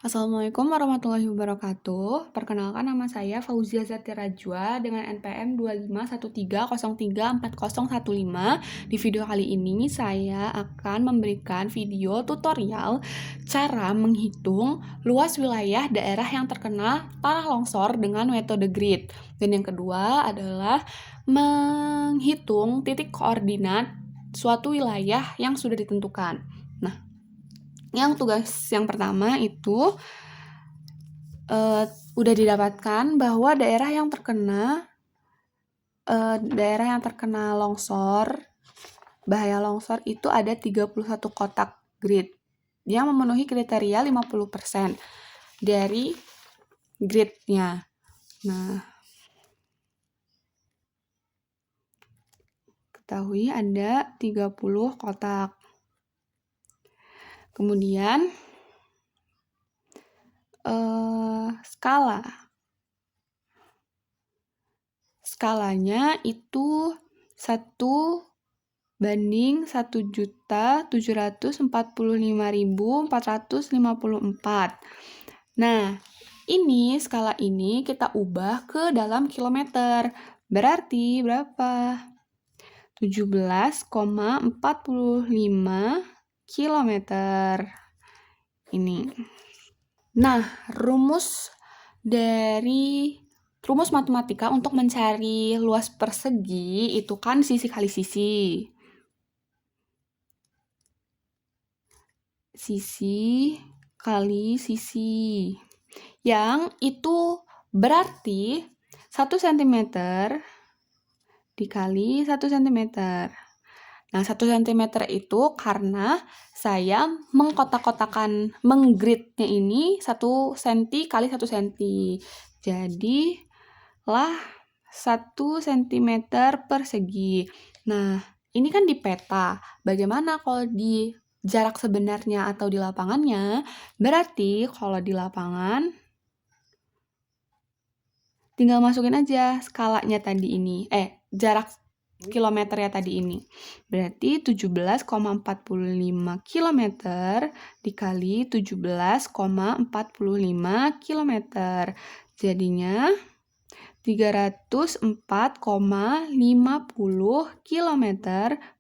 Assalamualaikum warahmatullahi wabarakatuh. Perkenalkan nama saya Fauzia Zatirajwa dengan NPM 25130340115. Di video kali ini saya akan memberikan video tutorial cara menghitung luas wilayah daerah yang terkena tanah longsor dengan metode grid. Dan yang kedua adalah menghitung titik koordinat suatu wilayah yang sudah ditentukan. Nah, yang tugas yang pertama itu udah didapatkan bahwa daerah yang terkena longsor, bahaya longsor itu ada 31 kotak grid yang memenuhi kriteria 50% dari gridnya. Nah, ketahui ada 30 kotak. Kemudian skalanya itu 1:1.745.454. Nah, ini skala ini kita ubah ke dalam kilometer. Berarti berapa? 17,45 kilometer. Ini. Nah, rumus matematika untuk mencari luas persegi itu kan sisi kali sisi. Sisi kali sisi. Yang itu berarti 1 cm dikali 1 cm. Nah, 1 cm itu karena saya menggridnya ini 1 cm kali 1 cm. Jadilah 1 cm persegi. Nah, ini kan di peta. Bagaimana kalau di jarak sebenarnya atau di lapangannya? Berarti kalau di lapangan tinggal masukin aja skalanya tadi ini. Jarak kilometernya tadi ini. Berarti 17,45 km dikali 17,45 km. Jadinya 304,50 km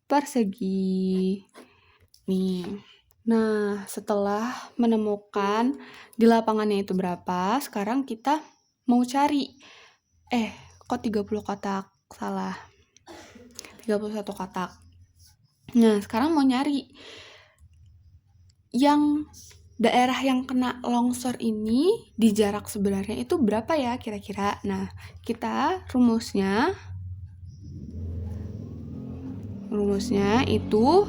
persegi. Nih. Nah, setelah menemukan di lapangannya itu berapa, sekarang kita mau cari. Kok 30 kotak? Salah. 31 kotak. Nah, sekarang mau nyari yang daerah yang kena longsor ini di jarak sebenarnya itu berapa ya kira-kira? Nah, kita rumusnya itu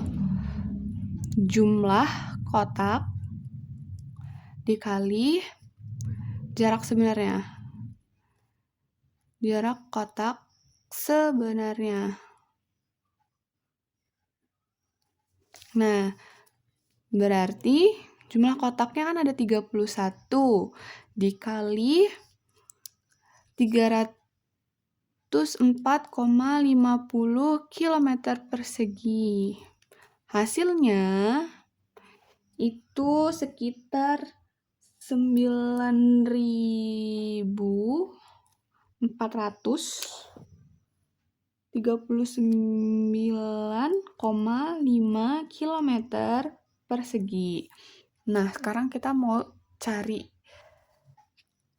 jumlah kotak dikali jarak sebenarnya. Jarak kotak sebenarnya. Nah, berarti jumlah kotaknya kan ada 31 dikali 304,50 km persegi. Hasilnya itu sekitar 9.439,5 km persegi. Nah, sekarang kita mau cari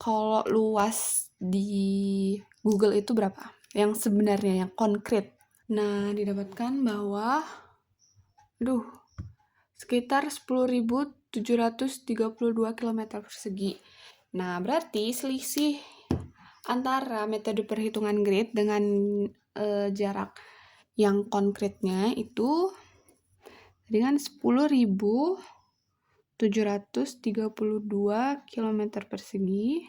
kalau luas di Google itu berapa? Yang sebenarnya, yang konkret. Nah, didapatkan bahwa sekitar 10.732 km persegi. Nah, berarti selisih antara metode perhitungan grid dengan jarak yang konkretnya itu dengan 10.732 km persegi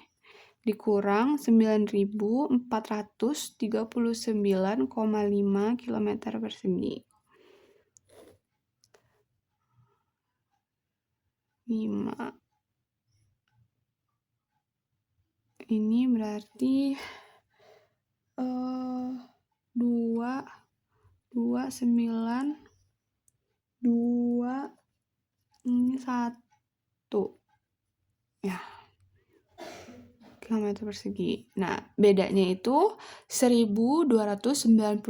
dikurang 9.439,5 km persegi. 5. Ini berarti 2, 9, 2, ini 1. Ya, kilometer persegi. Nah, bedanya itu 1292,5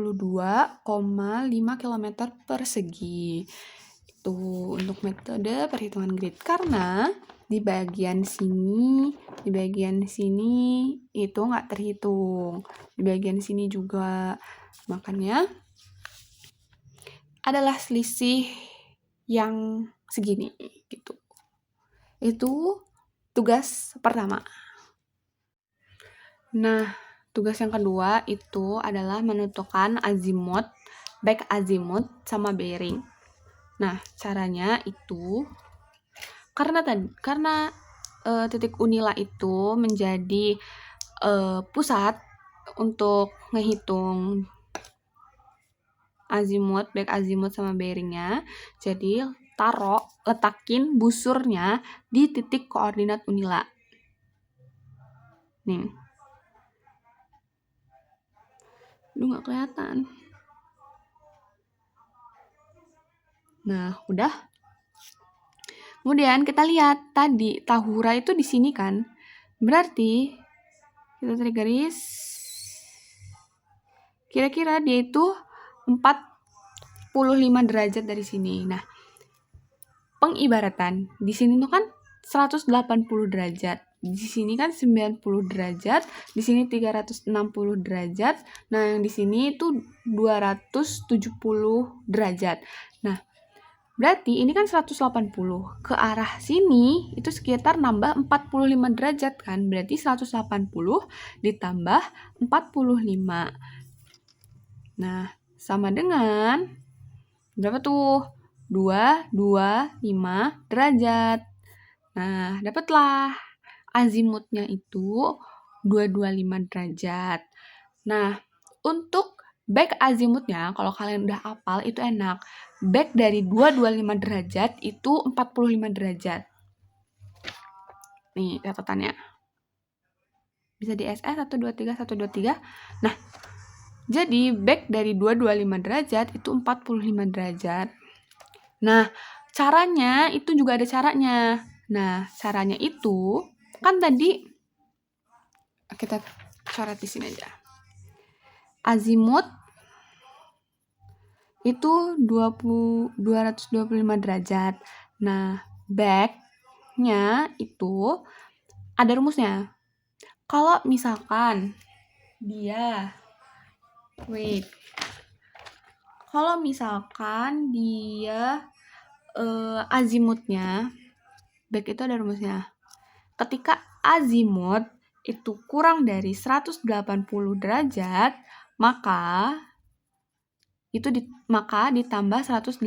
km persegi. Itu untuk metode perhitungan grid. Karena di bagian sini itu nggak terhitung. Di bagian sini juga. Makanya adalah selisih yang segini gitu. Itu tugas pertama. Nah, tugas yang kedua itu adalah menentukan azimut, back azimut sama bearing. Nah, caranya itu karena titik unila itu menjadi pusat untuk ngehitung azimut, back azimut sama bearingnya. Jadi letakin busurnya di titik koordinat unila. Nih. Aduh, nggak kelihatan. Nah, udah. Kemudian kita lihat tadi tahura itu di sini kan. Berarti kita tarik garis. Kira-kira dia itu 45 derajat dari sini. Nah, pengibaratan di sini tuh kan 180 derajat. Di sini kan 90 derajat, di sini 360 derajat. Nah, yang di sini itu 270 derajat. Nah, berarti ini kan 180. Ke arah sini itu sekitar nambah 45 derajat kan. Berarti 180 ditambah 45. Nah, sama dengan berapa tuh? 225 derajat. Nah, dapatlah azimutnya itu 225 derajat. Nah, untuk back azimutnya, kalau kalian udah hafal itu enak. Back dari 225 derajat itu 45 derajat. Nih catatannya. Bisa di SS 123 123. Nah, jadi back dari 225 derajat itu 45 derajat. Nah, caranya itu juga ada caranya. Nah, caranya itu kan tadi kita coret di sini aja. Azimut itu 225 derajat. Nah, back-nya itu ada rumusnya. Kalau misalkan dia azimutnya back itu ada rumusnya. Ketika azimut itu kurang dari 180 derajat, maka ditambah 180.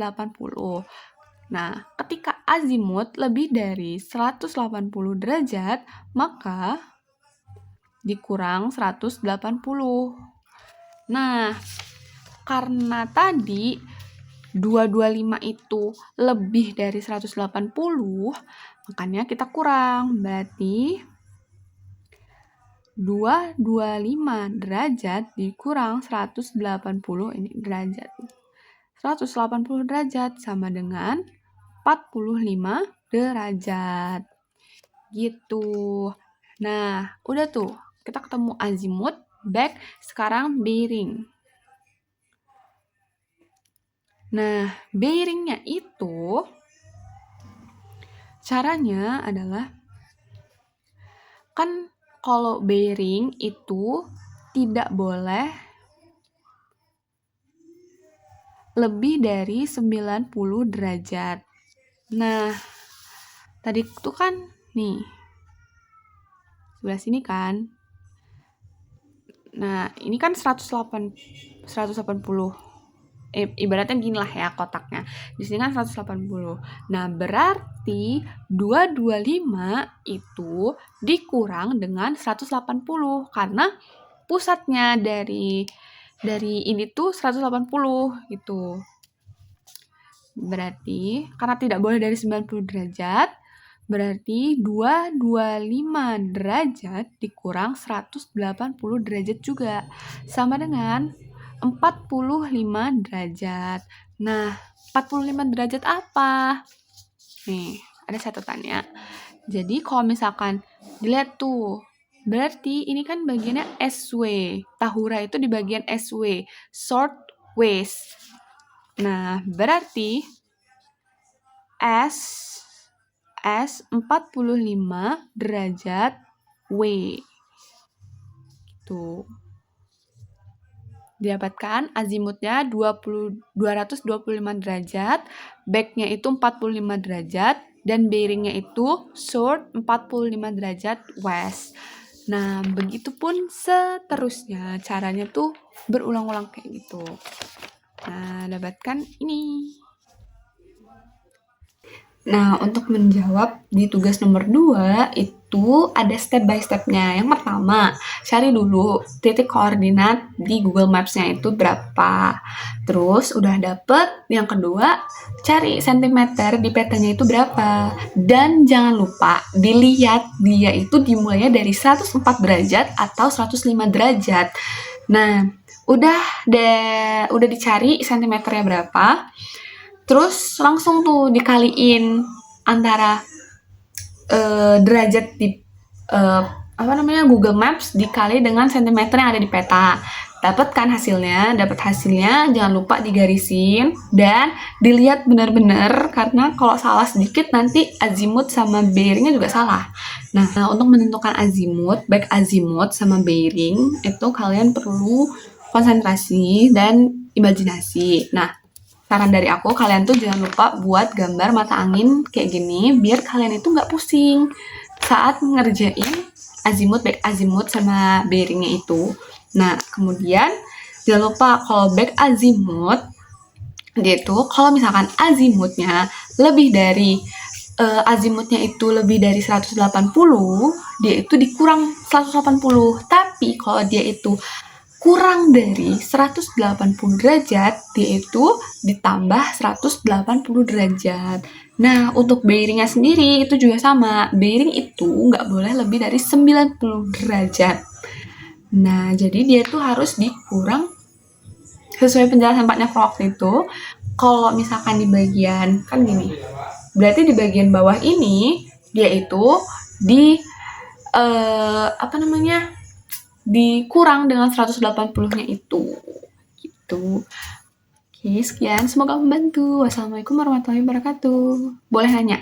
Nah, ketika azimut lebih dari 180 derajat, maka dikurang 180. Nah, karena tadi 225 itu lebih dari 180, makanya kita kurang. Berarti 225 derajat dikurang 180 ini derajat. 180 derajat sama dengan 45 derajat. Gitu. Nah, udah tuh. Kita ketemu azimut, back, sekarang bearing. Nah, bearingnya itu caranya adalah kan kalau bearing itu tidak boleh lebih dari 90 derajat. Nah, tadi itu kan nih sebelah sini kan. Nah, ini kan 180. Ibaratnya gini lah ya kotaknya. Di sini kan 180. Nah, berarti 225 itu dikurang dengan 180 karena pusatnya dari ini tuh 180 gitu. Berarti karena tidak boleh dari 90 derajat, berarti 225 derajat dikurang 180 derajat juga. Sama dengan 45 derajat. Nah, 45 derajat apa? Nih, ada catatannya. Jadi kalau misalkan dilihat tuh, berarti ini kan bagiannya SW. Tahura itu di bagian SW, short waist. Nah, berarti S 45 derajat W. Tuh. Didapatkan azimutnya 225 derajat, back-nya itu 45 derajat, dan bearing-nya itu short 45 derajat west. Nah, begitupun seterusnya. Caranya tuh berulang-ulang kayak gitu. Nah, dapatkan ini. Nah, untuk menjawab di tugas nomor 2 itu ada step by step-nya. Yang pertama, cari dulu titik koordinat di Google Maps-nya itu berapa. Terus udah dapet, yang kedua, cari sentimeter di petanya itu berapa. Dan jangan lupa dilihat dia itu dimulainya dari 104 derajat atau 105 derajat. Nah, udah dicari sentimeternya berapa. Terus langsung tuh dikaliin antara derajat di Google Maps dikali dengan sentimeter yang ada di peta. Dapat hasilnya, jangan lupa digarisin dan dilihat benar-benar karena kalau salah sedikit nanti azimut sama bearingnya juga salah. Nah, untuk menentukan azimut, baik azimut sama bearing itu kalian perlu konsentrasi dan imajinasi. Nah, saran dari aku, kalian tuh jangan lupa buat gambar mata angin kayak gini, biar kalian itu nggak pusing saat ngerjain azimut, back azimut sama bearingnya itu. Nah, kemudian jangan lupa kalau back azimut, dia tuh kalau misalkan azimutnya lebih dari azimutnya itu lebih dari 180, dia itu dikurang 180. Tapi kalau dia itu kurang dari 180 derajat, dia itu ditambah 180 derajat. Nah, untuk bearingnya sendiri itu juga sama. Bearing itu nggak boleh lebih dari 90 derajat. Nah, jadi dia tuh harus dikurang sesuai penjelasan Pak Nyafro waktu itu. Kalau misalkan di bagian, kan gini, berarti di bagian bawah ini, dia itu di, dikurang dengan 180-nya itu. Gitu. Oke, sekian. Semoga membantu. Wassalamualaikum warahmatullahi wabarakatuh. Boleh nanya?